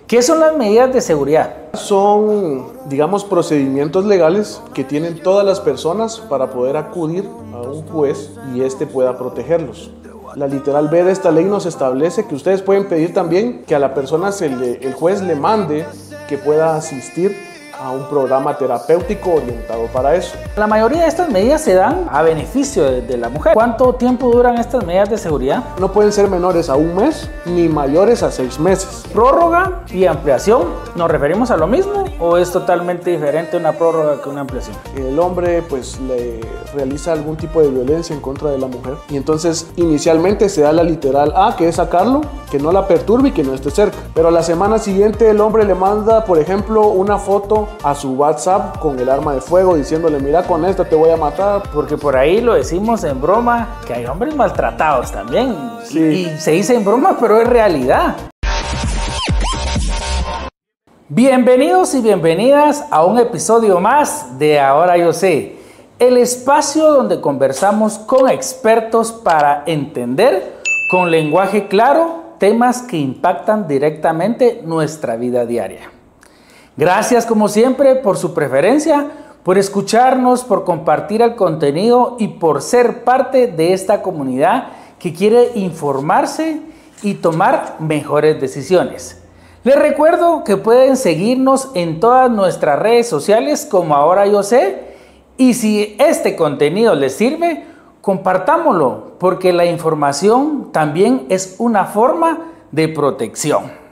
¿Qué son las medidas de seguridad? Son, digamos, procedimientos legales que tienen todas las personas para poder acudir a un juez y éste pueda protegerlos. La literal B de esta ley nos establece que ustedes pueden pedir también que a la persona el juez le mande que pueda asistir a un programa terapéutico orientado para eso. La mayoría de estas medidas se dan a beneficio de la mujer. ¿Cuánto tiempo duran estas medidas de seguridad? No pueden ser menores a 1 mes ni mayores a 6 meses. ¿Prórroga y ampliación? ¿Nos referimos a lo mismo o es totalmente diferente una prórroga que una ampliación? El hombre pues le realiza algún tipo de violencia en contra de la mujer y entonces inicialmente se da la literal A, que es sacarlo, que no la perturbe y que no esté cerca. Pero a la semana siguiente el hombre le manda, por ejemplo, una foto a su WhatsApp con el arma de fuego diciéndole: mira, con esta te voy a matar. Porque por ahí lo decimos en broma, que hay hombres maltratados también. Sí. Y se dice en broma, pero es realidad. Bienvenidos y bienvenidas a un episodio más de Ahora Yo Sé, el espacio donde conversamos con expertos para entender con lenguaje claro temas que impactan directamente nuestra vida diaria. Gracias como siempre por su preferencia, por escucharnos, por compartir el contenido y por ser parte de esta comunidad que quiere informarse y tomar mejores decisiones. Les recuerdo que pueden seguirnos en todas nuestras redes sociales como Ahora Yo Sé, y si este contenido les sirve, compartámoslo, porque la información también es una forma de protección.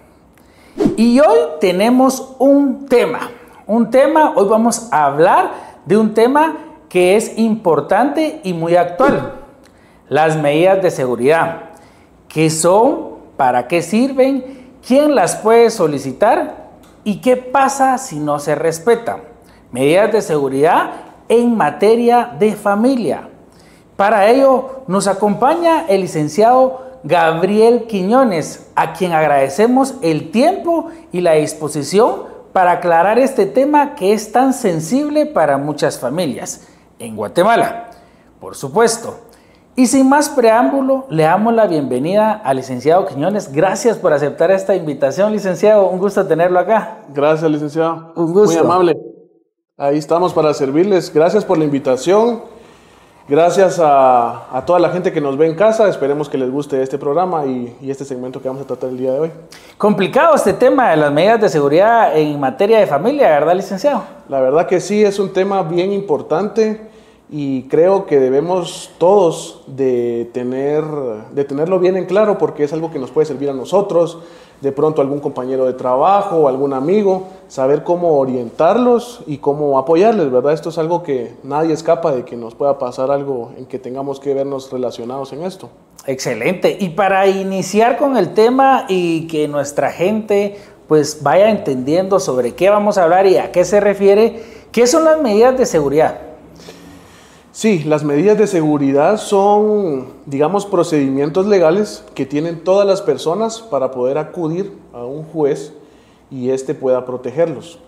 Y hoy tenemos un tema, hoy vamos a hablar de un tema que es importante y muy actual: las medidas de seguridad. ¿Qué son? ¿Para qué sirven? ¿Quién las puede solicitar? ¿Y qué pasa si no se respetan? Medidas de seguridad en materia de familia. Para ello nos acompaña el licenciado Gabriel Quiñones, a quien agradecemos el tiempo y la disposición para aclarar este tema que es tan sensible para muchas familias en Guatemala, por supuesto. Y sin más preámbulo, le damos la bienvenida al licenciado Quiñones. Gracias por aceptar esta invitación, licenciado. Un gusto tenerlo acá. Gracias, licenciado. Un gusto. Muy amable. Ahí estamos para servirles. Gracias por la invitación. Gracias a toda la gente que nos ve en casa. Esperemos que les guste este programa y este segmento que vamos a tratar el día de hoy. Complicado este tema de las medidas de seguridad en materia de familia, ¿verdad, licenciado? La verdad que sí, es un tema bien importante y creo que debemos todos de tenerlo bien en claro, porque es algo que nos puede servir a nosotros, de pronto a algún compañero de trabajo o algún amigo, saber cómo orientarlos y cómo apoyarles, ¿verdad? Esto es algo que nadie escapa de que nos pueda pasar algo en que tengamos que vernos relacionados en esto. Excelente. Y para iniciar con el tema y que nuestra gente pues vaya entendiendo sobre qué vamos a hablar y a qué se refiere, ¿qué son las medidas de seguridad? Sí, las medidas de seguridad son, digamos, procedimientos legales que tienen todas las personas para poder acudir a un juez y éste pueda protegerlos.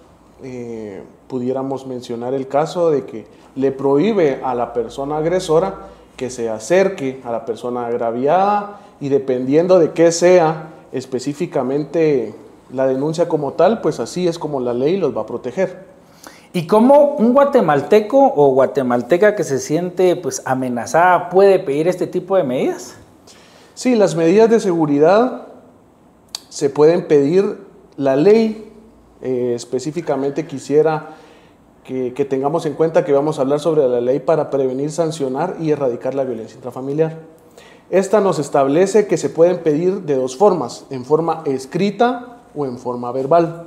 Pudiéramos mencionar el caso de que le prohíbe a la persona agresora que se acerque a la persona agraviada, y dependiendo de qué sea específicamente la denuncia como tal, pues así es como la ley los va a proteger. ¿Y cómo un guatemalteco o guatemalteca que se siente pues amenazada puede pedir este tipo de medidas? Sí, las medidas de seguridad se pueden pedir. La ley específicamente quisiera que tengamos en cuenta que vamos a hablar sobre la ley para prevenir, sancionar y erradicar la violencia intrafamiliar. Esta nos establece que se pueden pedir de dos formas: en forma escrita o en forma verbal.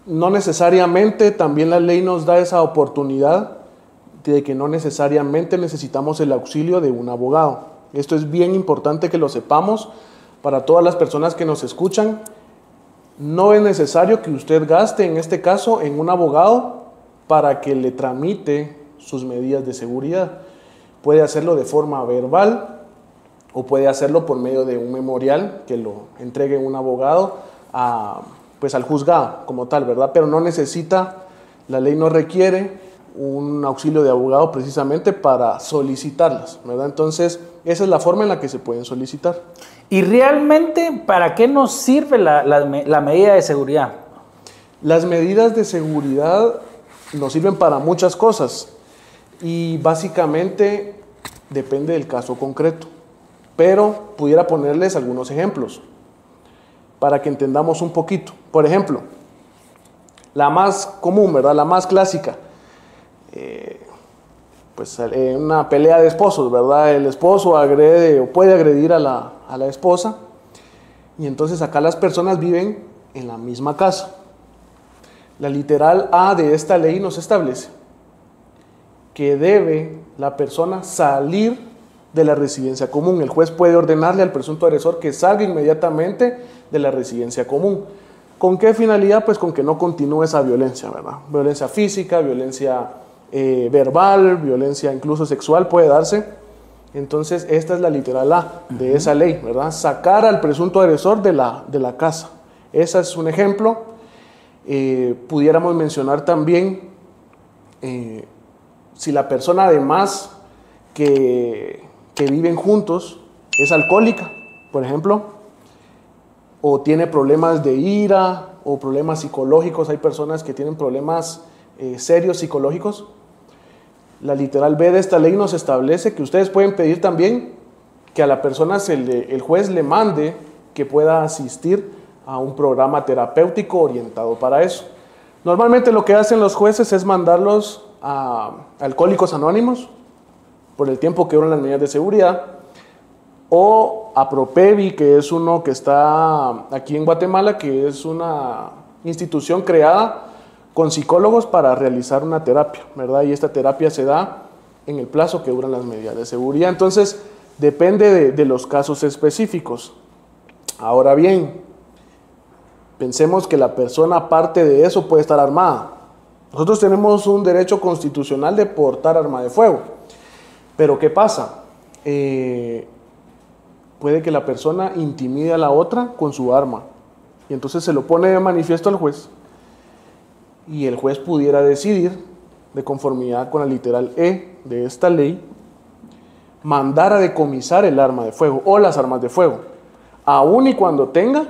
No necesariamente, también la ley nos da esa oportunidad de que no necesariamente necesitamos el auxilio de un abogado. Esto es bien importante que lo sepamos para todas las personas que nos escuchan. No es necesario que usted gaste, en este caso, en un abogado para que le tramite sus medidas de seguridad. Puede hacerlo de forma verbal o puede hacerlo por medio de un memorial que lo entregue un abogado al juzgado como tal, ¿verdad? Pero no necesita, la ley no requiere un auxilio de abogado precisamente para solicitarlas, ¿verdad? Entonces, esa es la forma en la que se pueden solicitar. ¿Y realmente para qué nos sirve la medida de seguridad? Las medidas de seguridad nos sirven para muchas cosas y básicamente depende del caso concreto, pero pudiera ponerles algunos ejemplos para que entendamos un poquito. Por ejemplo, la más común, ¿verdad? La más clásica, una pelea de esposos, ¿verdad? El esposo agrede o puede agredir a la esposa y entonces acá las personas viven en la misma casa. La literal A de esta ley nos establece que debe la persona salir de la residencia común. El juez puede ordenarle al presunto agresor que salga inmediatamente de la residencia común. ¿Con qué finalidad? Pues con que no continúe esa violencia, ¿verdad? Violencia física, violencia verbal, violencia incluso sexual puede darse. Entonces, esta es la literal A de esa ley, ¿verdad? Sacar al presunto agresor de la casa. Ese es un ejemplo. Pudiéramos mencionar también si la persona además que viven juntos es alcohólica, por ejemplo, o tiene problemas de ira o problemas psicológicos. Hay personas que tienen problemas serios psicológicos. La literal B de esta ley nos establece que ustedes pueden pedir también que a la persona el juez le mande que pueda asistir a un programa terapéutico orientado para eso. Normalmente lo que hacen los jueces es mandarlos a Alcohólicos Anónimos por el tiempo que duran las medidas de seguridad, o a Propevi, que es uno que está aquí en Guatemala, que es una institución creada con psicólogos para realizar una terapia, ¿verdad? Y esta terapia se da en el plazo que duran las medidas de seguridad. Entonces, depende de los casos específicos. Ahora bien, pensemos que la persona, aparte de eso, puede estar armada. Nosotros tenemos un derecho constitucional de portar arma de fuego. Pero ¿qué pasa? Puede que la persona intimide a la otra con su arma. Y entonces se lo pone de manifiesto al juez. Y el juez pudiera decidir, de conformidad con la literal E de esta ley, mandar a decomisar el arma de fuego o las armas de fuego, aun y cuando tenga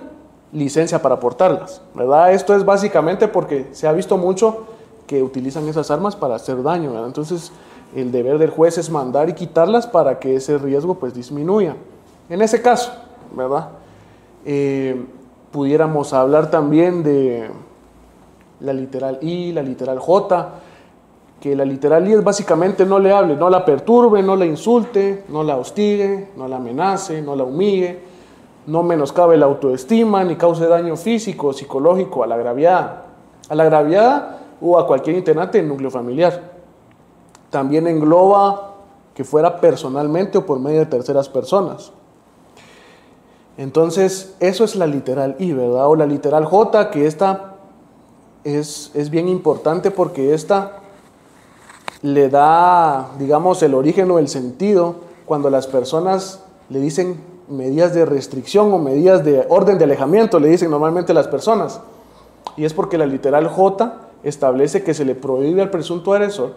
licencia para portarlas, ¿verdad? Esto es básicamente porque se ha visto mucho que utilizan esas armas para hacer daño, ¿verdad? Entonces, el deber del juez es mandar y quitarlas para que ese riesgo pues disminuya. En ese caso, ¿verdad? Pudiéramos hablar también de la literal I, la literal J, que la literal I es básicamente no le hable, no la perturbe, no la insulte, no la hostigue, no la amenace, no la humille, no menoscabe la autoestima, ni cause daño físico o psicológico a la agraviada o a cualquier integrante del núcleo familiar. También engloba que fuera personalmente o por medio de terceras personas. Entonces, eso es la literal I, ¿verdad? O la literal J, que esta es bien importante porque esta le da, digamos, el origen o el sentido cuando las personas le dicen medidas de restricción o medidas de orden de alejamiento, le dicen normalmente las personas. Y es porque la literal J establece que se le prohíbe al presunto agresor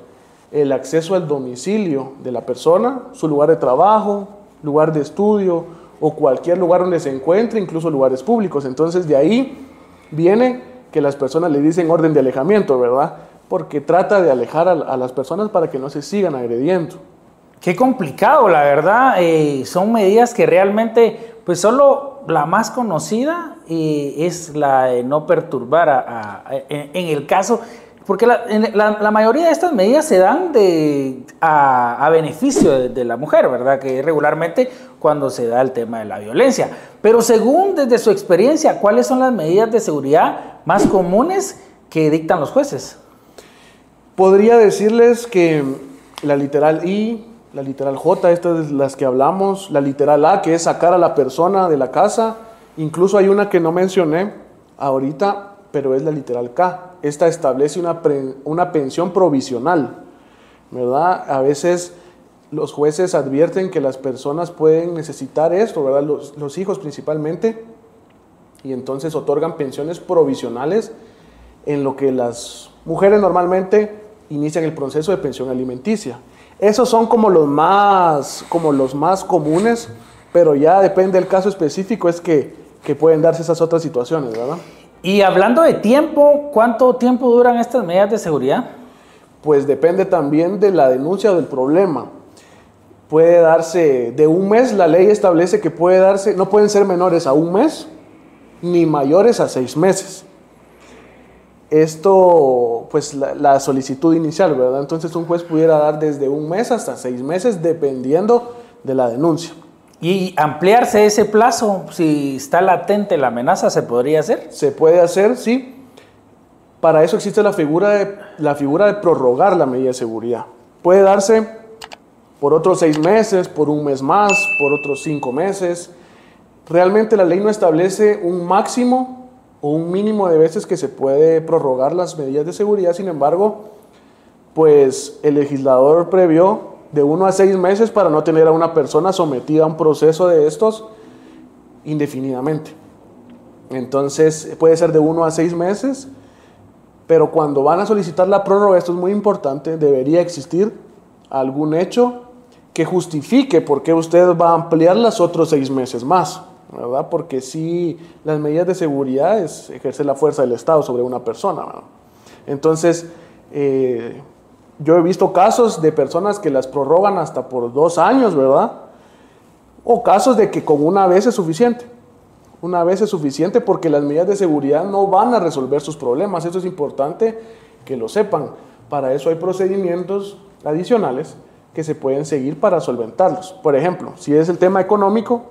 el acceso al domicilio de la persona, su lugar de trabajo, lugar de estudio o cualquier lugar donde se encuentre, incluso lugares públicos. Entonces de ahí viene que las personas le dicen orden de alejamiento, ¿verdad? Porque trata de alejar a las personas para que no se sigan agrediendo. Qué complicado, la verdad. Son medidas que realmente, pues solo la más conocida es la de no perturbar en el caso, porque la mayoría de estas medidas se dan a beneficio de la mujer, ¿verdad? Que es regularmente cuando se da el tema de la violencia. Pero según desde su experiencia, ¿cuáles son las medidas de seguridad más comunes que dictan los jueces? Podría decirles que la literal I, la literal J, estas es las que hablamos, la literal A, que es sacar a la persona de la casa, incluso hay una que no mencioné ahorita, pero es la literal K. Esta establece una pensión provisional, ¿verdad? A veces los jueces advierten que las personas pueden necesitar esto, ¿verdad? Los hijos principalmente, y entonces otorgan pensiones provisionales en lo que las mujeres normalmente inician el proceso de pensión alimenticia. Esos son como los más comunes, pero ya depende del caso específico, es que pueden darse esas otras situaciones, ¿verdad? Y hablando de tiempo, ¿cuánto tiempo duran estas medidas de seguridad? Pues depende también de la denuncia o del problema. Puede darse de un mes, la ley establece que puede darse, no pueden ser menores a un mes, ni mayores a 6 meses. Esto, pues la solicitud inicial, ¿verdad? Entonces un juez pudiera dar desde un mes hasta 6 meses, dependiendo de la denuncia. ¿Y ampliarse ese plazo, si está latente la amenaza, se podría hacer? Se puede hacer, sí. Para eso existe la figura de prorrogar la medida de seguridad. Puede darse por otros 6 meses, por un mes más, por otros 5 meses. Realmente la ley no establece un máximo o un mínimo de veces que se puede prorrogar las medidas de seguridad. Sin embargo, pues el legislador previó de 1 a 6 meses para no tener a una persona sometida a un proceso de estos indefinidamente. Entonces puede ser de 1 a 6 meses, pero cuando van a solicitar la prórroga, esto es muy importante, debería existir algún hecho que justifique por qué usted va a ampliar los otros 6 meses más, ¿verdad? Porque si las medidas de seguridad es ejercer la fuerza del Estado sobre una persona, ¿verdad? Entonces, yo he visto casos de personas que las prorrogan hasta por 2 años, ¿verdad? O casos de que con una vez es suficiente. Una vez es suficiente porque las medidas de seguridad no van a resolver sus problemas. Eso es importante que lo sepan. Para eso hay procedimientos adicionales que se pueden seguir para solventarlos. Por ejemplo, si es el tema económico,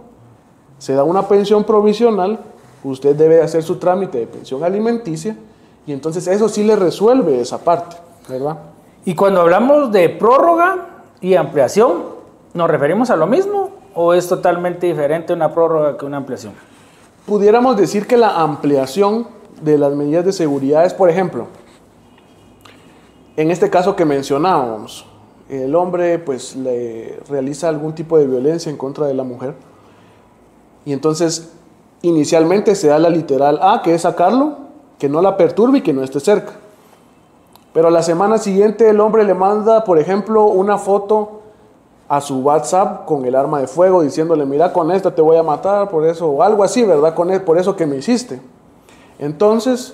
se da una pensión provisional, usted debe hacer su trámite de pensión alimenticia y entonces eso sí le resuelve esa parte, ¿verdad? Y cuando hablamos de prórroga y ampliación, ¿nos referimos a lo mismo o es totalmente diferente una prórroga que una ampliación? Pudiéramos decir que la ampliación de las medidas de seguridad es, por ejemplo, en este caso que mencionábamos, el hombre pues le realiza algún tipo de violencia en contra de la mujer y entonces inicialmente se da la literal A, que es sacarlo, que no la perturbe y que no esté cerca. Pero a la semana siguiente el hombre le manda, por ejemplo, una foto a su WhatsApp con el arma de fuego diciéndole, mira, con esta te voy a matar, por eso, o algo así, ¿verdad? Por eso que me hiciste. Entonces,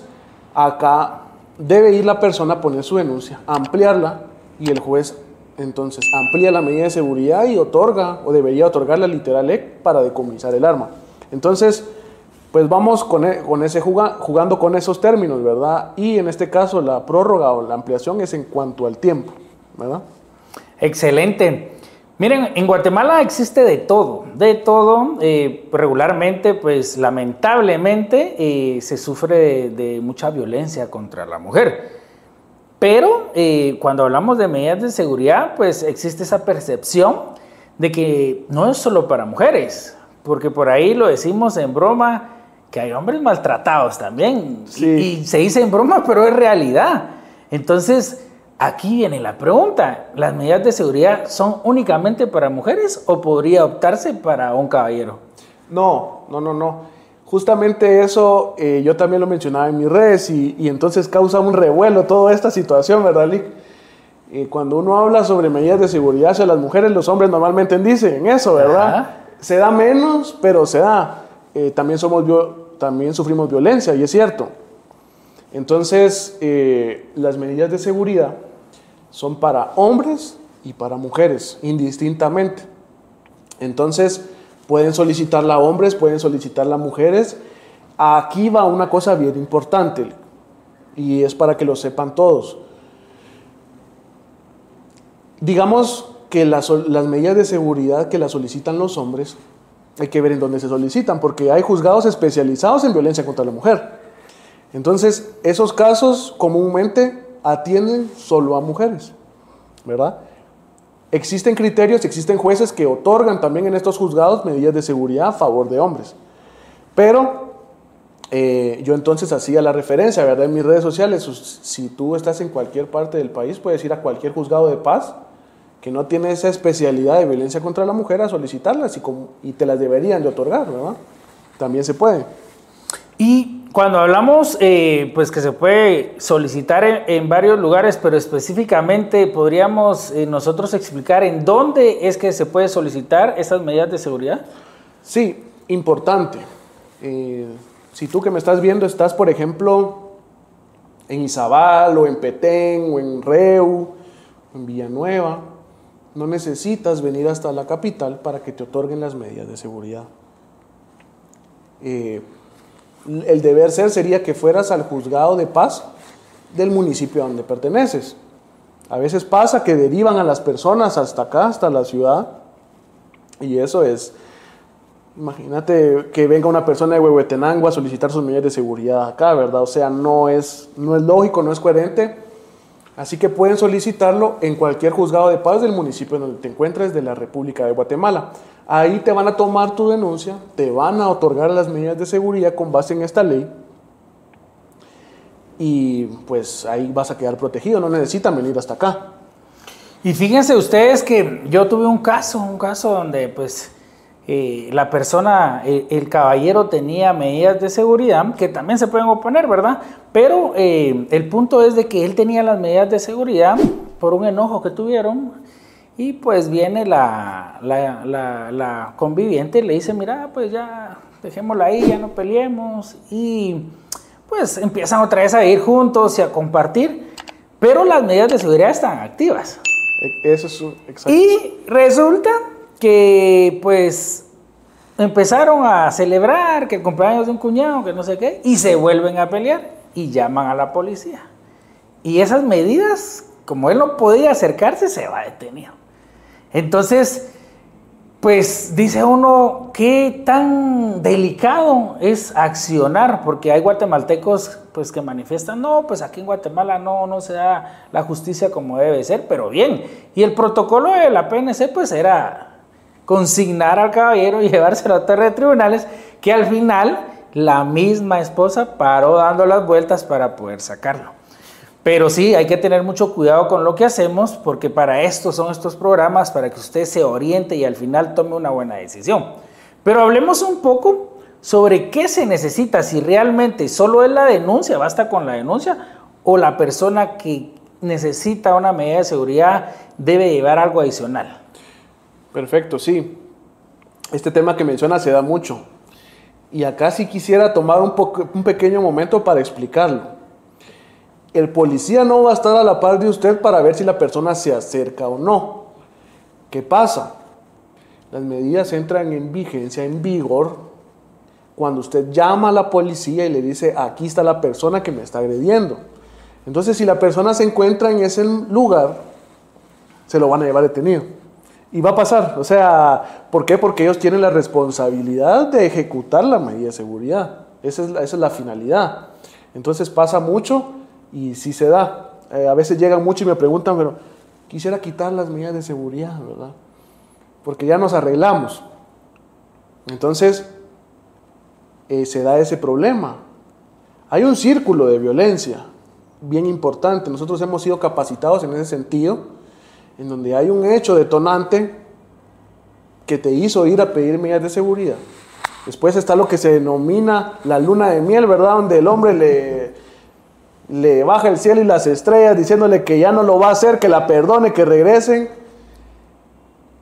acá debe ir la persona a poner su denuncia, ampliarla, y el juez entonces amplía la medida de seguridad y otorga, o debería otorgar la literal E para decomisar el arma. Entonces, pues vamos jugando con esos términos, ¿verdad? Y en este caso la prórroga o la ampliación es en cuanto al tiempo, ¿verdad? Excelente. Miren, en Guatemala existe de todo, regularmente, pues lamentablemente se sufre de mucha violencia contra la mujer. Pero cuando hablamos de medidas de seguridad, pues existe esa percepción de que no es solo para mujeres, porque por ahí lo decimos en broma, que hay hombres maltratados también, sí. y se dice en broma, pero es realidad. Entonces, aquí viene la pregunta, ¿las medidas de seguridad son únicamente para mujeres o podría optarse para un caballero? No. Justamente eso yo también lo mencionaba en mis redes y entonces causa un revuelo toda esta situación, ¿verdad, Lick? Cuando uno habla sobre medidas de seguridad hacia las mujeres, los hombres normalmente dicen eso, ¿verdad? Ajá. Se da menos, pero se da. También sufrimos violencia, y es cierto. Entonces, las medidas de seguridad son para hombres y para mujeres, indistintamente. Entonces, pueden solicitarla hombres, pueden solicitarla mujeres. Aquí va una cosa bien importante, y es para que lo sepan todos. Digamos que las medidas de seguridad que las solicitan los hombres, hay que ver en dónde se solicitan, porque hay juzgados especializados en violencia contra la mujer. Entonces, esos casos comúnmente atienden solo a mujeres, ¿verdad? Existen criterios, existen jueces que otorgan también en estos juzgados medidas de seguridad a favor de hombres. Pero yo entonces hacía la referencia, ¿verdad? En mis redes sociales, si tú estás en cualquier parte del país, puedes ir a cualquier juzgado de paz que no tiene esa especialidad de violencia contra la mujer a solicitarlas y te las deberían de otorgar, ¿verdad? También se puede. Y cuando hablamos, pues que se puede solicitar en varios lugares, pero específicamente podríamos nosotros explicar en dónde es que se puede solicitar esas medidas de seguridad. Sí, importante. Si tú que me estás viendo estás, por ejemplo, en Izabal o en Petén o en Reu, en Villanueva, no necesitas venir hasta la capital para que te otorguen las medidas de seguridad. El deber ser sería que fueras al juzgado de paz del municipio a donde perteneces. A veces pasa que derivan a las personas hasta acá, hasta la ciudad, y eso es, imagínate que venga una persona de Huehuetenango a solicitar sus medidas de seguridad acá, ¿verdad? O sea, no es lógico, no es coherente. Así que pueden solicitarlo en cualquier juzgado de paz del municipio en donde te encuentres de la República de Guatemala. Ahí te van a tomar tu denuncia, te van a otorgar las medidas de seguridad con base en esta ley y pues ahí vas a quedar protegido, no necesitan venir hasta acá. Y fíjense ustedes que yo tuve un caso donde pues la persona, el caballero tenía medidas de seguridad que también se pueden oponer, ¿verdad? Pero el punto es de que él tenía las medidas de seguridad por un enojo que tuvieron y pues viene la conviviente y le dice, mira, pues ya dejémosla ahí, ya no peleemos y pues empiezan otra vez a ir juntos y a compartir, pero las medidas de seguridad están activas. Eso es exacto. Y resulta que pues empezaron a celebrar que el cumpleaños de un cuñado, que no sé qué, y se vuelven a pelear y llaman a la policía. Y esas medidas, como él no podía acercarse, se va detenido. Entonces, pues dice uno, qué tan delicado es accionar, porque hay guatemaltecos pues que manifiestan, no, pues aquí en Guatemala no se da la justicia como debe ser, pero bien. Y el protocolo de la PNC pues era consignar al caballero y llevárselo a torre de tribunales, que al final la misma esposa paró dando las vueltas para poder sacarlo. Pero sí, hay que tener mucho cuidado con lo que hacemos, porque para esto son estos programas, para que usted se oriente y al final tome una buena decisión. Pero hablemos un poco sobre qué se necesita, si realmente solo es la denuncia, basta con la denuncia, o la persona que necesita una medida de seguridad debe llevar algo adicional. Perfecto, sí. Este tema que menciona se da mucho. Y acá sí quisiera tomar un pequeño momento para explicarlo. El policía no va a estar a la par de usted para ver si la persona se acerca o no. ¿Qué pasa? Las medidas entran en vigencia, en vigor, cuando usted llama a la policía y le dice, aquí está la persona que me está agrediendo. Entonces, si la persona se encuentra en ese lugar, se lo van a llevar detenido. Y va a pasar, o sea, ¿por qué? Porque ellos tienen la responsabilidad de ejecutar la medida de seguridad. Esa es la finalidad. Entonces pasa mucho y sí se da. A veces llegan mucho y me preguntan, pero quisiera quitar las medidas de seguridad, ¿verdad? Porque ya nos arreglamos. Entonces, se da ese problema. Hay un círculo de violencia bien importante. Nosotros hemos sido capacitados en ese sentido, en donde hay un hecho detonante que te hizo ir a pedir medidas de seguridad. Después está lo que se denomina la luna de miel, ¿verdad? Donde el hombre le baja el cielo y las estrellas diciéndole que ya no lo va a hacer, que la perdone, que regresen.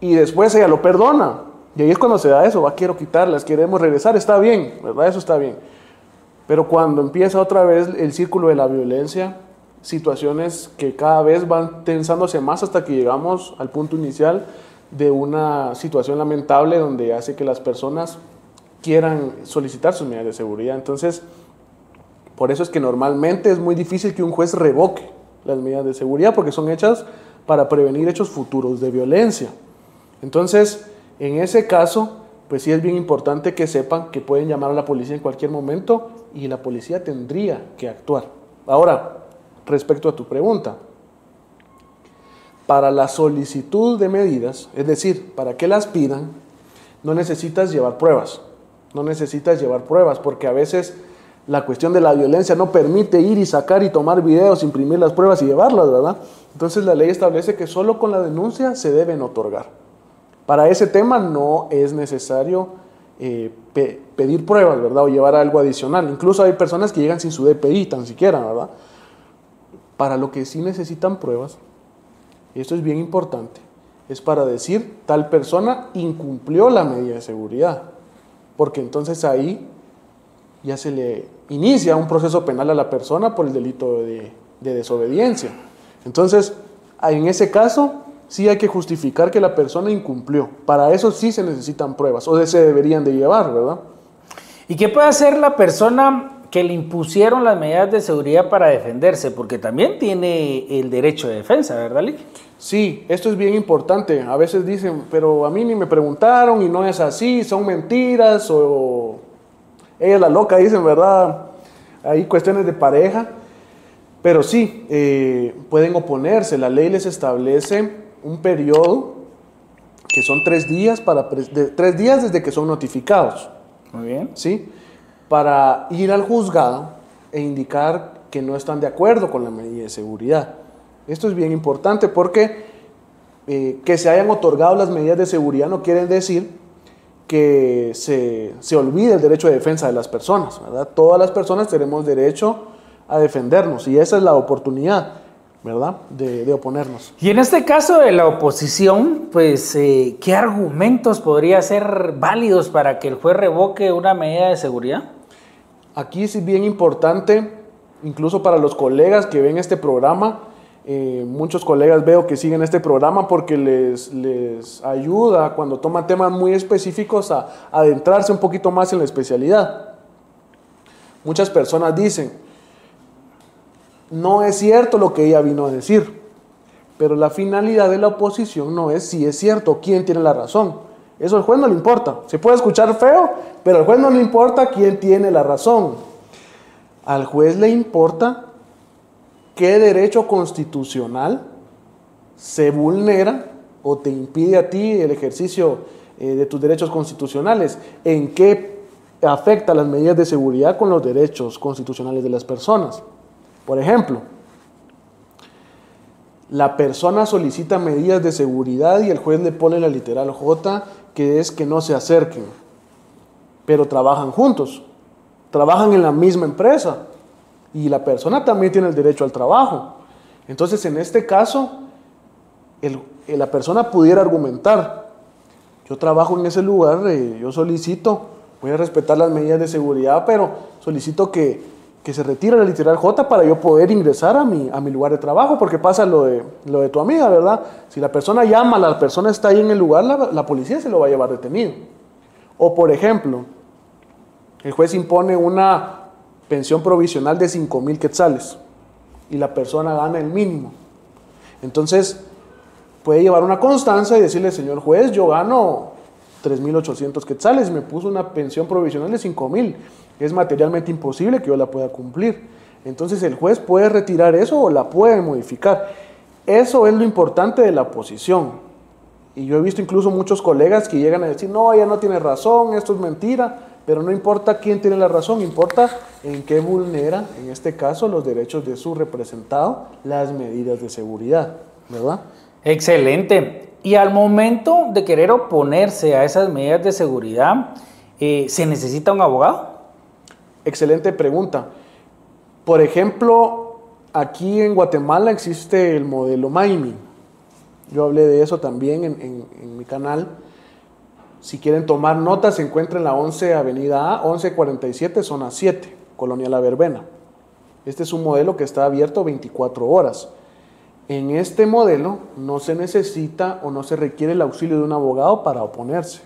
Y después ella lo perdona. Y ahí es cuando se da eso, quiero quitarlas, queremos regresar, está bien, ¿verdad? Eso está bien. Pero cuando empieza otra vez el círculo de la violencia, situaciones que cada vez van tensándose más hasta que llegamos al punto inicial de una situación lamentable donde hace que las personas quieran solicitar sus medidas de seguridad. Entonces, por eso es que normalmente es muy difícil que un juez revoque las medidas de seguridad, porque son hechas para prevenir hechos futuros de violencia. Entonces, en ese caso, pues sí es bien importante que sepan que pueden llamar a la policía en cualquier momento y la policía tendría que actuar. Ahora, respecto a tu pregunta, para la solicitud de medidas, es decir, para que las pidan, no necesitas llevar pruebas. No necesitas llevar pruebas, porque a veces la cuestión de la violencia no permite ir y sacar y tomar videos, imprimir las pruebas y llevarlas, ¿verdad? Entonces la ley establece que solo con la denuncia se deben otorgar. Para ese tema no es necesario pedir pruebas, ¿verdad? O llevar algo adicional. Incluso hay personas que llegan sin su DPI, tan siquiera, ¿verdad? Para lo que sí necesitan pruebas, y esto es bien importante, es para decir tal persona incumplió la medida de seguridad, porque entonces ahí ya se le inicia un proceso penal a la persona por el delito de desobediencia. Entonces, en ese caso, sí hay que justificar que la persona incumplió. Para eso sí se necesitan pruebas, o se deberían de llevar, ¿verdad? ¿Y qué puede hacer la persona que le impusieron las medidas de seguridad para defenderse? Porque también tiene el derecho de defensa, ¿verdad, Lick? Sí, esto es bien importante. A veces dicen, pero a mí ni me preguntaron y no es así, son mentiras, o ella es la loca, dicen, ¿verdad? Hay cuestiones de pareja. Pero sí, pueden oponerse. La ley les establece un periodo que son 3 días, 3 días desde que son notificados. Muy bien. ¿Sí? Para ir al juzgado e indicar que no están de acuerdo con la medida de seguridad. Esto es bien importante porque que se hayan otorgado las medidas de seguridad no quiere decir que se olvide el derecho de defensa de las personas, ¿verdad? Todas las personas tenemos derecho a defendernos y esa es la oportunidad, ¿verdad? De oponernos. Y en este caso de la oposición, pues, ¿qué argumentos podría ser válidos para que el juez revoque una medida de seguridad? Aquí es bien importante, incluso para los colegas que ven este programa, muchos colegas veo que siguen este programa porque les ayuda cuando toman temas muy específicos a adentrarse un poquito más en la especialidad. Muchas personas dicen, no es cierto lo que ella vino a decir, pero la finalidad de la oposición no es si es cierto, quién tiene la razón. Eso al juez no le importa. Se puede escuchar feo, pero al juez no le importa quién tiene la razón. Al juez le importa qué derecho constitucional se vulnera o te impide a ti el ejercicio de tus derechos constitucionales, en qué afecta las medidas de seguridad con los derechos constitucionales de las personas. Por ejemplo, la persona solicita medidas de seguridad y el juez le pone la literal J, que es que no se acerquen, pero trabajan juntos, trabajan en la misma empresa y la persona también tiene el derecho al trabajo. Entonces, en este caso, la persona pudiera argumentar, yo trabajo en ese lugar, yo solicito, voy a respetar las medidas de seguridad, pero solicito que se retire la literal J para yo poder ingresar a mi lugar de trabajo, porque pasa lo de tu amiga, ¿verdad? Si la persona llama, la persona está ahí en el lugar, la policía se lo va a llevar detenido. O por ejemplo, el juez impone una pensión provisional de 5,000 quetzales y la persona gana el mínimo. Entonces, puede llevar una constancia y decirle, señor juez, yo gano 3,800 quetzales, me puso una pensión provisional de 5,000. Es materialmente imposible que yo la pueda cumplir. Entonces el juez puede retirar eso o la puede modificar. Eso es lo importante de la posición. Y yo he visto incluso muchos colegas que llegan a decir, no, ella no tiene razón, esto es mentira, pero no importa quién tiene la razón, importa en qué vulnera, en este caso, los derechos de su representado, las medidas de seguridad, ¿verdad? Excelente. Y al momento de querer oponerse a esas medidas de seguridad, ¿se necesita un abogado? Excelente pregunta. Por ejemplo, aquí en Guatemala existe el modelo Maimi. Yo hablé de eso también en mi canal. Si quieren tomar notas, se encuentra en la 11 Avenida A, 1147, zona 7, Colonia La Verbena. Este es un modelo que está abierto 24 horas. En este modelo no se necesita o no se requiere el auxilio de un abogado para oponerse,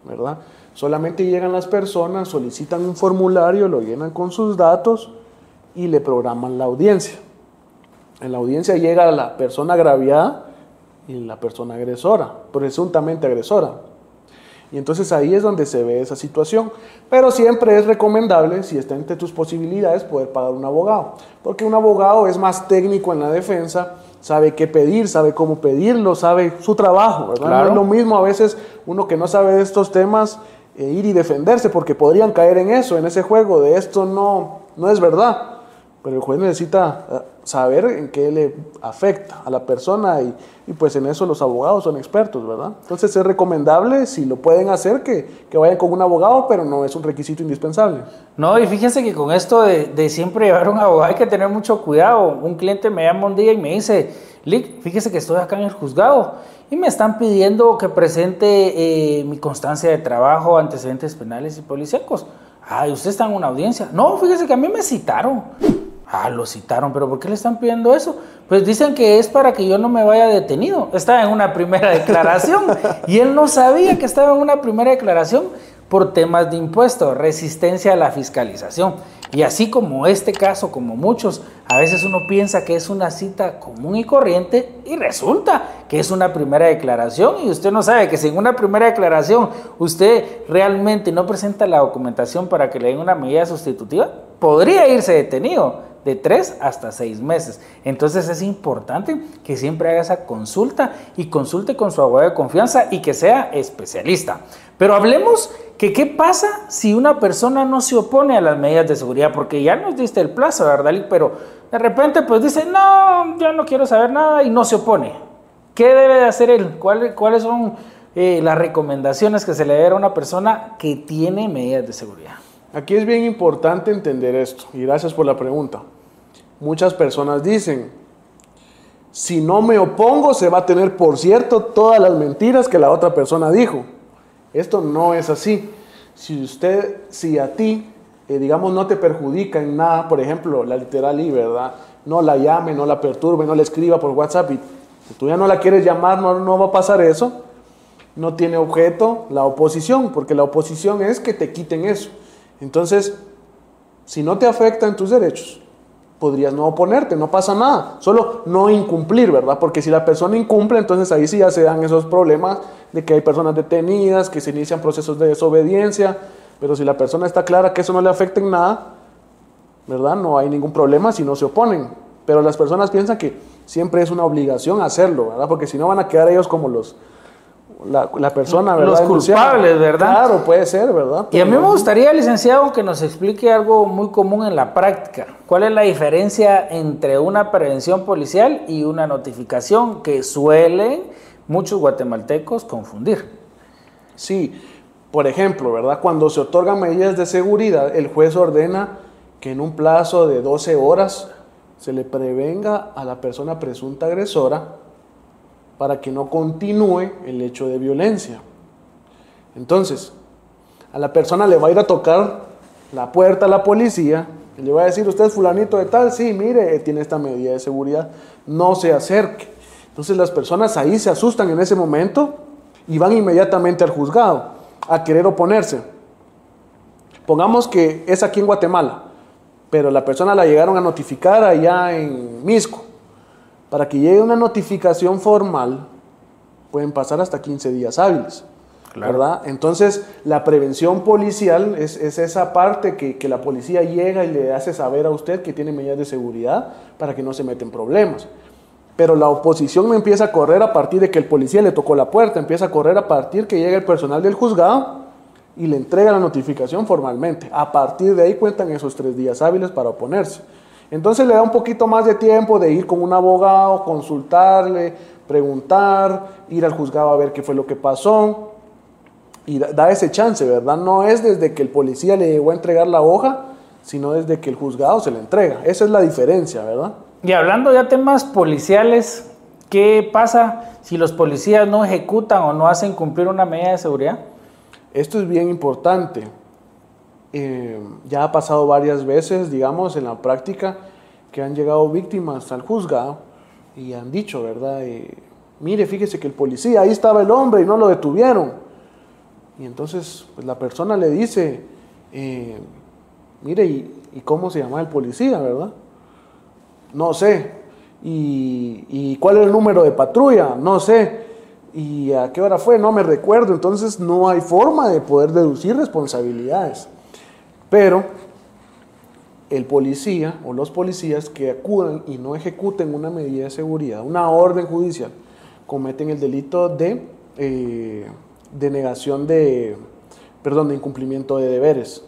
¿verdad? Solamente llegan las personas, solicitan un formulario, lo llenan con sus datos y le programan la audiencia. En la audiencia llega la persona agraviada y la persona agresora, presuntamente agresora. Y entonces ahí es donde se ve esa situación. Pero siempre es recomendable, si está entre tus posibilidades, poder pagar un abogado. Porque un abogado es más técnico en la defensa, sabe qué pedir, sabe cómo pedirlo, sabe su trabajo, ¿verdad? Claro. No es lo mismo a veces uno que no sabe de estos temas ir y defenderse, porque podrían caer en eso, en ese juego de esto no es verdad. pero el juez necesita saber en qué le afecta a la persona y pues en eso los abogados son expertos, ¿verdad? Entonces es recomendable, si lo pueden hacer, que vayan con un abogado, pero no es un requisito indispensable. No, y fíjense que con esto de siempre llevar un abogado hay que tener mucho cuidado. Un cliente me llama un día y me dice, Lick, fíjese que estoy acá en el juzgado y me están pidiendo que presente mi constancia de trabajo, antecedentes penales y policíacos. Ay, ¿usted está en una audiencia? No, fíjese que a mí me citaron. Ah, lo citaron, pero ¿por qué le están pidiendo eso? Pues dicen que es para que yo no me vaya detenido. Estaba en una primera declaración y él no sabía que estaba en una primera declaración por temas de impuestos, resistencia a la fiscalización. Y así como este caso, como muchos, a veces uno piensa que es una cita común y corriente y resulta que es una primera declaración y usted no sabe que si en una primera declaración usted realmente no presenta la documentación para que le den una medida sustitutiva, podría irse detenido de 3 hasta 6 meses. Entonces es importante que siempre haga esa consulta y consulte con su abogado de confianza y que sea especialista. Pero hablemos que qué pasa si una persona no se opone a las medidas de seguridad, porque ya nos diste el plazo, ¿verdad? Pero de repente pues dice, no, yo no quiero saber nada y no se opone. ¿Qué debe de hacer él? ¿Cuáles son las recomendaciones que se le debe a una persona que tiene medidas de seguridad? Aquí es bien importante entender esto, y gracias por la pregunta. Muchas personas dicen, si no me opongo se va a tener por cierto todas las mentiras que la otra persona dijo. Esto no es así. Si a ti, digamos, no te perjudica en nada, por ejemplo, la literal I, ¿verdad? No la llame, no la perturbe, no le escriba por WhatsApp y tú ya no la quieres llamar, no va a pasar eso. No tiene objeto la oposición, porque la oposición es que te quiten eso. Entonces, si no te afecta en tus derechos, podrías no oponerte, no pasa nada, solo no incumplir, ¿verdad? Porque si la persona incumple, entonces ahí sí ya se dan esos problemas de que hay personas detenidas, que se inician procesos de desobediencia, pero si la persona está clara que eso no le afecta en nada, ¿verdad? No hay ningún problema si no se oponen, pero las personas piensan que siempre es una obligación hacerlo, ¿verdad? Porque si no van a quedar ellos como la persona, ¿verdad? Los culpables, ¿verdad? Claro, puede ser, ¿verdad? Y a mí me gustaría, licenciado, que nos explique algo muy común en la práctica. ¿Cuál es la diferencia entre una prevención policial y una notificación que suelen muchos guatemaltecos confundir? Sí, por ejemplo, ¿verdad? Cuando se otorgan medidas de seguridad, el juez ordena que en un plazo de 12 horas se le prevenga a la persona presunta agresora para que no continúe el hecho de violencia. Entonces, a la persona le va a ir a tocar la puerta a la policía y le va a decir, usted es fulanito de tal, sí, mire, tiene esta medida de seguridad, no se acerque. Entonces las personas ahí se asustan en ese momento y van inmediatamente al juzgado a querer oponerse. Pongamos que es aquí en Guatemala, pero la persona la llegaron a notificar allá en Misco. Para que llegue una notificación formal, pueden pasar hasta 15 días hábiles, claro, ¿verdad? Entonces, la prevención policial es esa parte que la policía llega y le hace saber a usted que tiene medidas de seguridad para que no se meta en problemas. Pero la oposición no empieza a correr a partir de que el policía le tocó la puerta, empieza a correr a partir que llega el personal del juzgado y le entrega la notificación formalmente. A partir de ahí cuentan esos 3 días hábiles para oponerse. Entonces le da un poquito más de tiempo de ir con un abogado, consultarle, preguntar, ir al juzgado a ver qué fue lo que pasó y da ese chance, ¿verdad? No es desde que el policía le llegó a entregar la hoja, sino desde que el juzgado se la entrega. Esa es la diferencia, ¿verdad? Y hablando ya de temas policiales, ¿qué pasa si los policías no ejecutan o no hacen cumplir una medida de seguridad? Esto es bien importante. Ya ha pasado varias veces, digamos, en la práctica, que han llegado víctimas al juzgado y han dicho, ¿verdad? Mire, fíjese que el policía, ahí estaba el hombre y no lo detuvieron. Y entonces pues, la persona le dice, mire, ¿y cómo se llama el policía, verdad? No sé. ¿Y cuál es el número de patrulla? No sé. ¿Y a qué hora fue? No me recuerdo. Entonces no hay forma de poder deducir responsabilidades. Pero el policía o los policías que acudan y no ejecuten una medida de seguridad, una orden judicial, cometen el delito de incumplimiento de deberes.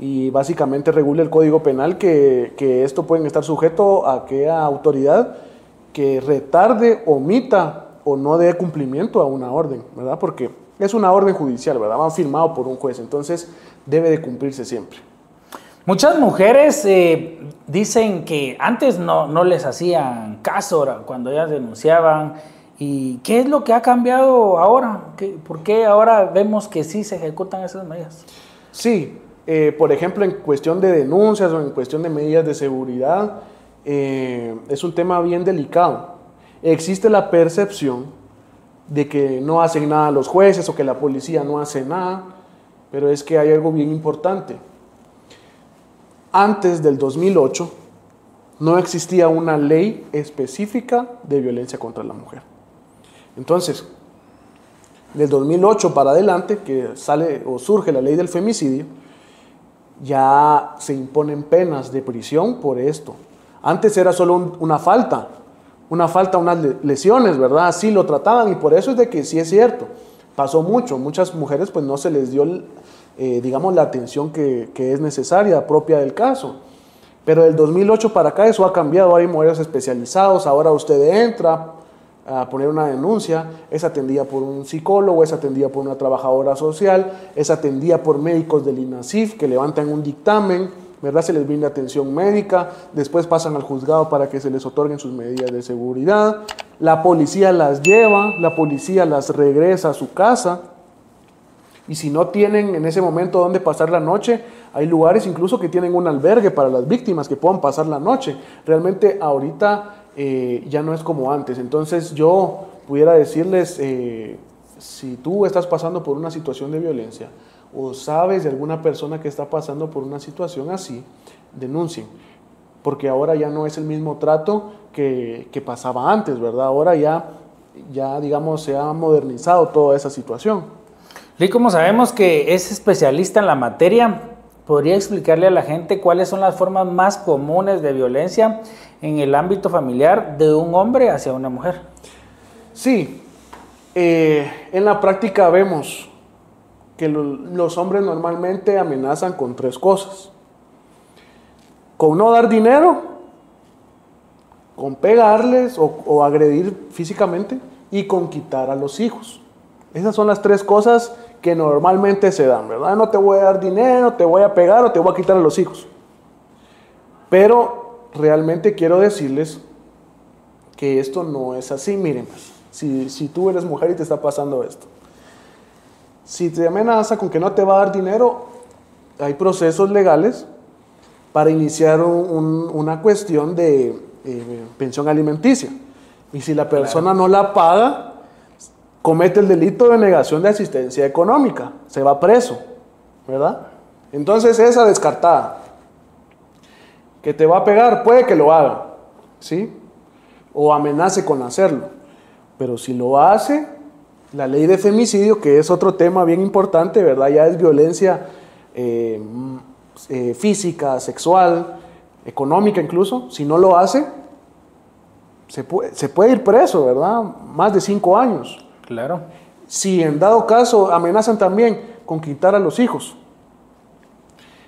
y básicamente regula el Código Penal que esto pueden estar sujeto a aquella autoridad que retarde, omita o no dé cumplimiento a una orden, ¿verdad? Porque es una orden judicial, ¿verdad? Va firmado por un juez, entonces debe de cumplirse siempre. Muchas mujeres dicen que antes no les hacían caso cuando ellas denunciaban. ¿Y qué es lo que ha cambiado ahora? ¿Por qué ahora vemos que sí se ejecutan esas medidas? Sí, por ejemplo, en cuestión de denuncias o en cuestión de medidas de seguridad, es un tema bien delicado. Existe la percepción de que no hacen nada los jueces o que la policía no hace nada, pero es que hay algo bien importante. Antes del 2008 no existía una ley específica de violencia contra la mujer. Entonces, del 2008 para adelante, que sale o surge la ley del femicidio, ya se imponen penas de prisión por esto. Antes era solo una falta, unas lesiones, ¿verdad? Así lo trataban y por eso es de que sí es cierto. Pasó mucho, muchas mujeres pues no se les dio digamos, la atención que es necesaria, propia del caso. Pero del 2008 para acá eso ha cambiado, hay mujeres especializados, ahora usted entra a poner una denuncia, es atendida por un psicólogo, es atendida por una trabajadora social, es atendida por médicos del INASIF que levantan un dictamen, ¿verdad? Se les brinda atención médica, después pasan al juzgado para que se les otorguen sus medidas de seguridad, la policía las lleva, la policía las regresa a su casa. Y si no tienen en ese momento dónde pasar la noche, hay lugares incluso que tienen un albergue para las víctimas que puedan pasar la noche. Realmente ahorita ya no es como antes. Entonces yo pudiera decirles, si tú estás pasando por una situación de violencia o sabes de alguna persona que está pasando por una situación así, denuncien. Porque ahora ya no es el mismo trato que pasaba antes, ¿verdad? Ahora ya digamos, se ha modernizado toda esa situación. Y como sabemos que es especialista en la materia, ¿podría explicarle a la gente cuáles son las formas más comunes de violencia en el ámbito familiar de un hombre hacia una mujer? Sí, en la práctica vemos que los hombres normalmente amenazan con 3 cosas. Con no dar dinero, con pegarles o agredir físicamente y con quitar a los hijos. Esas son las 3 cosas que normalmente se dan, ¿verdad? No te voy a dar dinero, te voy a pegar o te voy a quitar a los hijos. Pero realmente quiero decirles que esto no es así. Miren, si tú eres mujer y te está pasando esto, si te amenaza con que no te va a dar dinero, hay procesos legales para iniciar una cuestión de pensión alimenticia. Y si la persona no la paga, comete el delito de negación de asistencia económica, se va preso, ¿verdad? Entonces esa descartada, que te va a pegar, puede que lo haga, ¿sí? O amenace con hacerlo, pero si lo hace, la ley de femicidio, que es otro tema bien importante, ¿verdad? Ya es violencia física, sexual, económica incluso, si no lo hace, se puede ir preso, ¿verdad? Más de 5 años. Claro. Si en dado caso amenazan también con quitar a los hijos.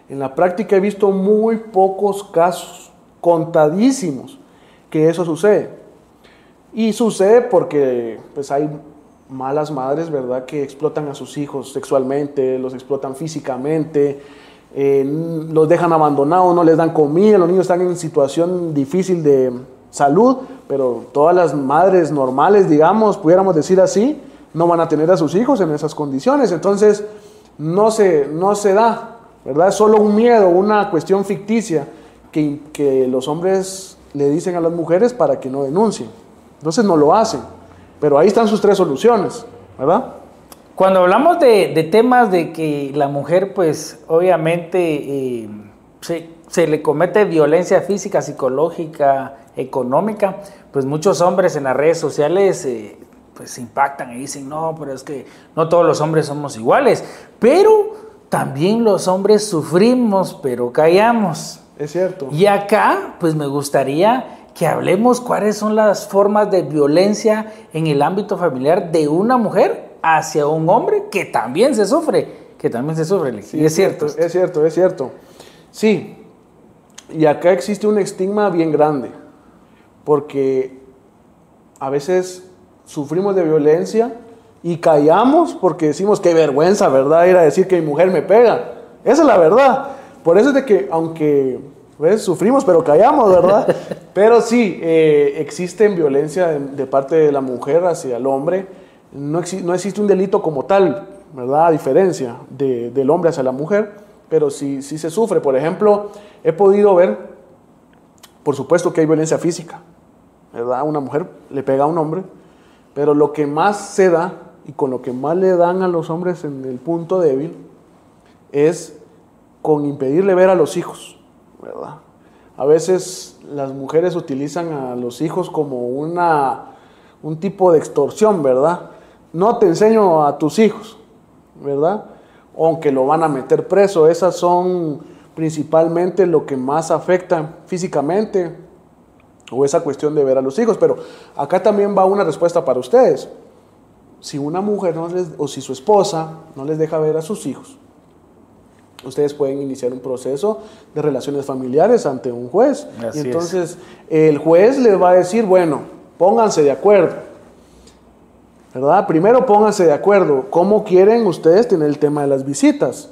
En la práctica he visto muy pocos casos, contadísimos, que eso sucede. Y sucede porque pues, hay malas madres, ¿verdad?, que explotan a sus hijos sexualmente, los explotan físicamente, los dejan abandonados, no les dan comida, los niños están en situación difícil de salud, pero todas las madres normales, digamos, pudiéramos decir así, no van a tener a sus hijos en esas condiciones. Entonces no se da, ¿verdad? Es solo un miedo, una cuestión ficticia que los hombres le dicen a las mujeres para que no denuncien. Entonces no lo hacen, pero ahí están sus 3 soluciones, ¿verdad? Cuando hablamos de temas de que la mujer, pues obviamente se le comete violencia física, psicológica, económica, pues muchos hombres en las redes sociales pues se impactan y dicen, no, pero es que no todos los hombres somos iguales, pero también los hombres sufrimos, pero callamos. Es cierto. Y acá, pues me gustaría que hablemos cuáles son las formas de violencia en el ámbito familiar de una mujer hacia un hombre que también se sufre. que también se sufre. Sí, y es cierto. Es cierto, es cierto. Sí, y acá existe un estigma bien grande, porque a veces sufrimos de violencia y callamos porque decimos qué vergüenza, ¿verdad? Ir a decir que mi mujer me pega. Esa es la verdad. Por eso es de que, aunque sufrimos, pero callamos, ¿verdad? Pero sí, existe violencia de parte de la mujer hacia el hombre. No existe un delito como tal, ¿verdad? A diferencia del hombre hacia la mujer, pero sí se sufre. Por ejemplo, he podido ver, por supuesto que hay violencia física, ¿verdad? Una mujer le pega a un hombre, pero lo que más se da y con lo que más le dan a los hombres en el punto débil es con impedirle ver a los hijos, ¿verdad? A veces las mujeres utilizan a los hijos como un tipo de extorsión, ¿verdad? No te enseño a tus hijos, ¿verdad? Aunque lo van a meter preso. Esas son principalmente lo que más afecta físicamente, o esa cuestión de ver a los hijos. Pero acá también va una respuesta para ustedes. Si una mujer o si su esposa no les deja ver a sus hijos, ustedes pueden iniciar un proceso de relaciones familiares ante un juez. Así y entonces el juez les va a decir, bueno, pónganse de acuerdo, ¿verdad? Primero pónganse de acuerdo. ¿Cómo quieren ustedes tener el tema de las visitas?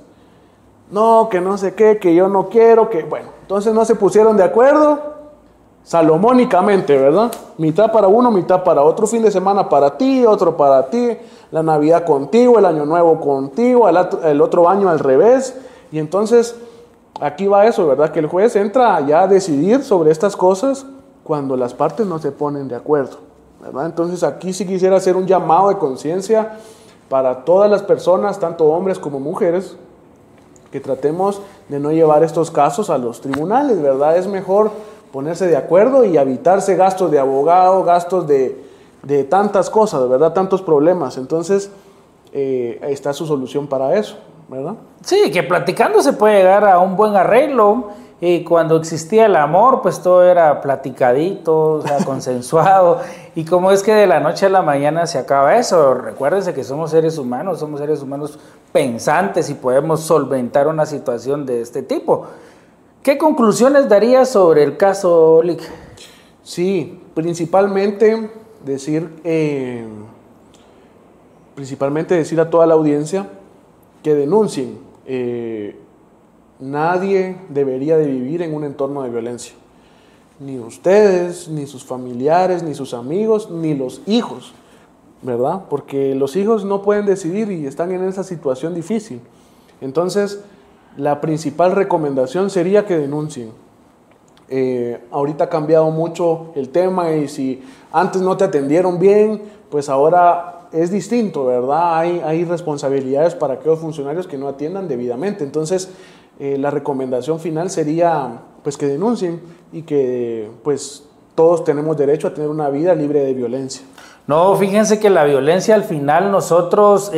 No, que no sé qué, que yo no quiero, que... Bueno, entonces no se pusieron de acuerdo salomónicamente, ¿verdad? Mitad para uno, mitad para otro. Fin de semana para ti, otro para ti. La Navidad contigo, el Año Nuevo contigo, el otro año al revés. Y entonces aquí va eso, ¿verdad? Que el juez entra ya a decidir sobre estas cosas cuando las partes no se ponen de acuerdo, ¿verdad? Entonces aquí sí quisiera hacer un llamado de conciencia para todas las personas, tanto hombres como mujeres, que tratemos de no llevar estos casos a los tribunales, ¿verdad? Es mejor ponerse de acuerdo y evitarse gastos de abogado, gastos de tantas cosas, ¿verdad? Tantos problemas. Entonces, ahí está su solución para eso, ¿verdad? Sí, que platicando se puede llegar a un buen arreglo. Cuando existía el amor, pues todo era platicadito, o sea, consensuado. Y como es que de la noche a la mañana se acaba eso. Recuérdense que somos seres humanos pensantes y podemos solventar una situación de este tipo. ¿Qué conclusiones darías sobre el caso, Lick? Sí, principalmente decir a toda la audiencia que denuncien. Nadie debería de vivir en un entorno de violencia. Ni ustedes, ni sus familiares, ni sus amigos, ni los hijos, ¿verdad? Porque los hijos no pueden decidir y están en esa situación difícil. Entonces, la principal recomendación sería que denuncien. Ahorita ha cambiado mucho el tema y si antes no te atendieron bien, pues ahora es distinto, ¿verdad? Hay responsabilidades para aquellos funcionarios que no atiendan debidamente. Entonces, la recomendación final sería pues que denuncien y que pues todos tenemos derecho a tener una vida libre de violencia. No, fíjense que la violencia al final nosotros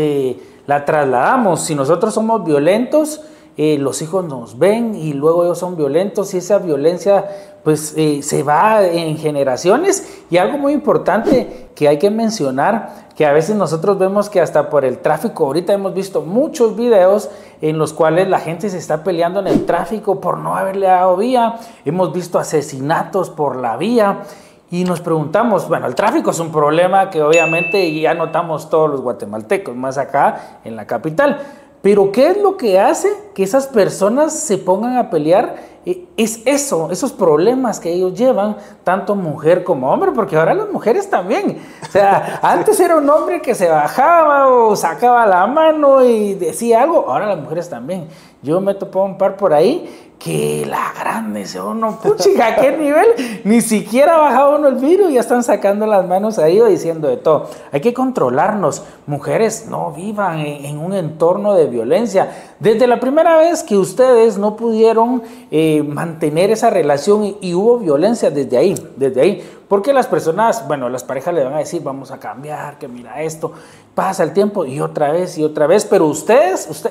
la trasladamos. Si nosotros somos violentos, los hijos nos ven y luego ellos son violentos y esa violencia pues se va en generaciones. Y algo muy importante que hay que mencionar, que a veces nosotros vemos que hasta por el tráfico, ahorita hemos visto muchos videos en los cuales la gente se está peleando en el tráfico por no haberle dado vía, hemos visto asesinatos por la vía. Y nos preguntamos, bueno, el tráfico es un problema que obviamente ya notamos todos los guatemaltecos, más acá en la capital. Pero ¿qué es lo que hace que esas personas se pongan a pelear? Es eso, esos problemas que ellos llevan, tanto mujer como hombre, porque ahora las mujeres también. O sea, antes era un hombre que se bajaba o sacaba la mano y decía algo, ahora las mujeres también. Yo me topé un par por ahí que la grande, ese uno, puchica, ¿a qué nivel? Ni siquiera ha bajado uno el vidrio y ya están sacando las manos ahí o diciendo de todo. Hay que controlarnos. Mujeres, no vivan en un entorno de violencia. Desde la primera vez que ustedes no pudieron mantener esa relación y hubo violencia desde ahí. Porque las personas, bueno, las parejas le van a decir, vamos a cambiar, que mira esto, pasa el tiempo y otra vez, pero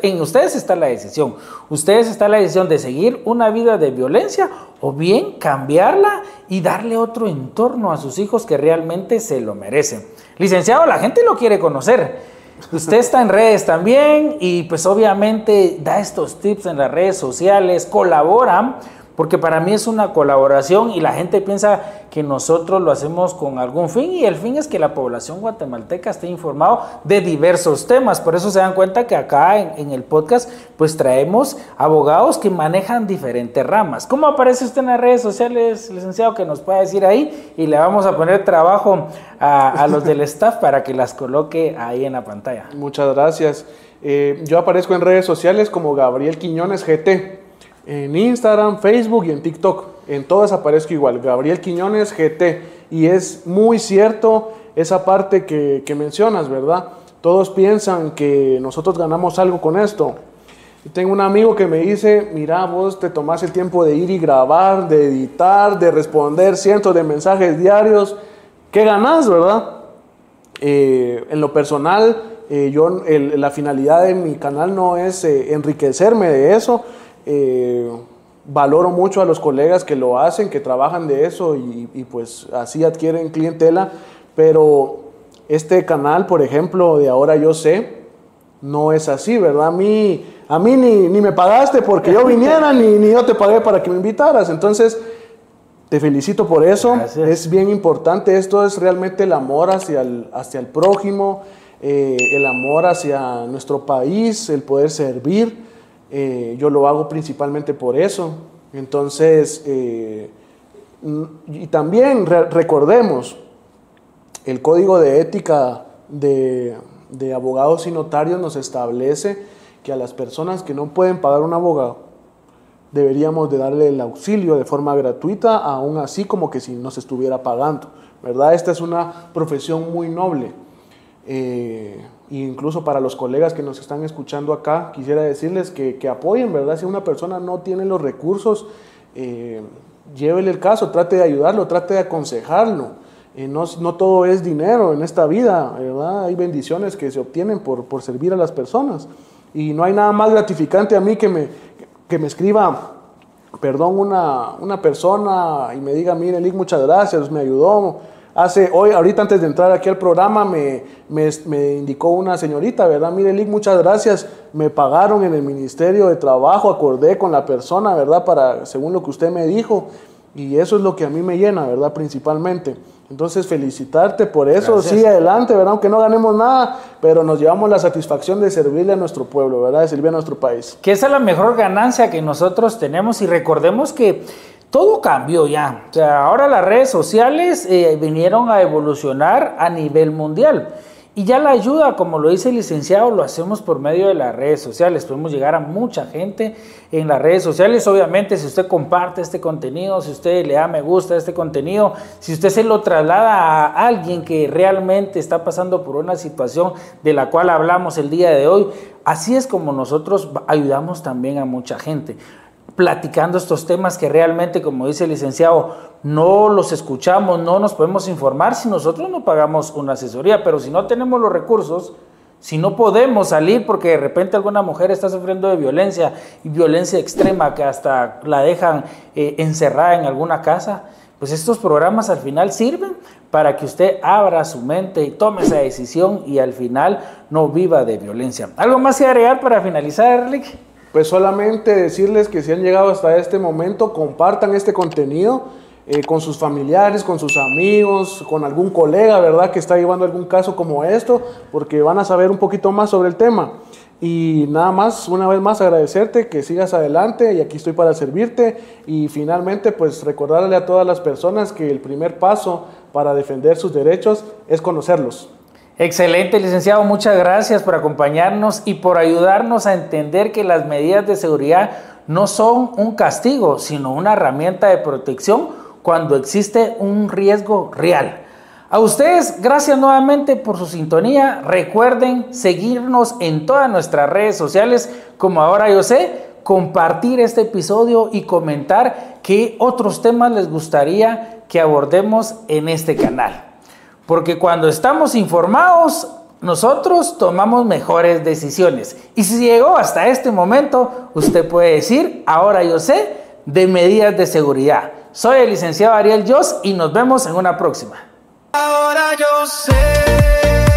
en ustedes está la decisión. Ustedes está la decisión de seguir una vida de violencia o bien cambiarla y darle otro entorno a sus hijos que realmente se lo merecen. Licenciado, la gente lo quiere conocer. Usted está en redes también y pues obviamente da estos tips en las redes sociales, colabora, porque para mí es una colaboración y la gente piensa que nosotros lo hacemos con algún fin y el fin es que la población guatemalteca esté informado de diversos temas. Por eso se dan cuenta que acá en el podcast pues traemos abogados que manejan diferentes ramas. ¿Cómo aparece usted en las redes sociales, licenciado? Que nos pueda decir ahí y le vamos a poner trabajo a los del staff para que las coloque ahí en la pantalla. Muchas gracias. Yo aparezco en redes sociales como Gabriel Quiñones GT. En Instagram, Facebook y en TikTok. En todas aparezco igual, Gabriel Quiñones GT. Y es muy cierto esa parte que mencionas, ¿verdad? Todos piensan que nosotros ganamos algo con esto. Y tengo un amigo que me dice, mira, vos te tomás el tiempo de ir y grabar, de editar, de responder cientos de mensajes diarios. ¿Qué ganás, verdad? En lo personal, la finalidad de mi canal no es enriquecerme de eso. Valoro mucho a los colegas que lo hacen, que trabajan de eso y pues así adquieren clientela, pero este canal, por ejemplo, de Ahora Yo Sé, no es así, ¿verdad? A mí ni me pagaste porque yo viniera, ni yo te pagué para que me invitaras, entonces te felicito por eso. Gracias. Es bien importante, esto es realmente el amor hacia el prójimo, el amor hacia nuestro país, el poder servir. Yo lo hago principalmente por eso. Entonces, y también recordemos, el Código de Ética de Abogados y Notarios nos establece que a las personas que no pueden pagar un abogado, deberíamos de darle el auxilio de forma gratuita, aún así como que si no se estuviera pagando, ¿verdad? Esta es una profesión muy noble. Incluso para los colegas que nos están escuchando acá, quisiera decirles que apoyen, ¿verdad? Si una persona no tiene los recursos, llévele el caso, trate de ayudarlo, trate de aconsejarlo. No todo es dinero en esta vida, ¿verdad? Hay bendiciones que se obtienen por servir a las personas. Y no hay nada más gratificante a mí que me escriba, perdón, una persona y me diga, mire, Lick, muchas gracias, me ayudó. Ahorita antes de entrar aquí al programa me indicó una señorita, ¿verdad? Mire, Lick, muchas gracias, me pagaron en el Ministerio de Trabajo, acordé con la persona, ¿verdad? Según lo que usted me dijo, y eso es lo que a mí me llena, ¿verdad? Principalmente. Entonces, felicitarte por eso. Gracias. Sí, adelante, ¿verdad? Aunque no ganemos nada, pero nos llevamos la satisfacción de servirle a nuestro pueblo, ¿verdad? De servir a nuestro país. Que esa es la mejor ganancia que nosotros tenemos y recordemos que todo cambió ya. O sea, ahora las redes sociales vinieron a evolucionar a nivel mundial. Y ya la ayuda, como lo dice el licenciado, lo hacemos por medio de las redes sociales. Podemos llegar a mucha gente en las redes sociales. Obviamente, si usted comparte este contenido, si usted le da me gusta a este contenido, si usted se lo traslada a alguien que realmente está pasando por una situación de la cual hablamos el día de hoy, así es como nosotros ayudamos también a mucha gente, platicando estos temas que realmente, como dice el licenciado, no los escuchamos, no nos podemos informar si nosotros no pagamos una asesoría, pero si no tenemos los recursos, si no podemos salir porque de repente alguna mujer está sufriendo de violencia y violencia extrema que hasta la dejan encerrada en alguna casa, pues estos programas al final sirven para que usted abra su mente y tome esa decisión y al final no viva de violencia. ¿Algo más que agregar para finalizar, Lick? Pues solamente decirles que si han llegado hasta este momento, compartan este contenido con sus familiares, con sus amigos, con algún colega, ¿verdad? Que está llevando algún caso como esto, porque van a saber un poquito más sobre el tema. Y nada más, una vez más agradecerte, que sigas adelante y aquí estoy para servirte. Y finalmente, pues recordarle a todas las personas que el primer paso para defender sus derechos es conocerlos. Excelente, licenciado, muchas gracias por acompañarnos y por ayudarnos a entender que las medidas de seguridad no son un castigo, sino una herramienta de protección cuando existe un riesgo real. A ustedes, gracias nuevamente por su sintonía. Recuerden seguirnos en todas nuestras redes sociales, como Ahora Yo Sé, compartir este episodio y comentar qué otros temas les gustaría que abordemos en este canal. Porque cuando estamos informados, nosotros tomamos mejores decisiones. Y si llegó hasta este momento, usted puede decir, ahora yo sé de medidas de seguridad. Soy el licenciado Ariel Jos y nos vemos en una próxima. Ahora yo sé.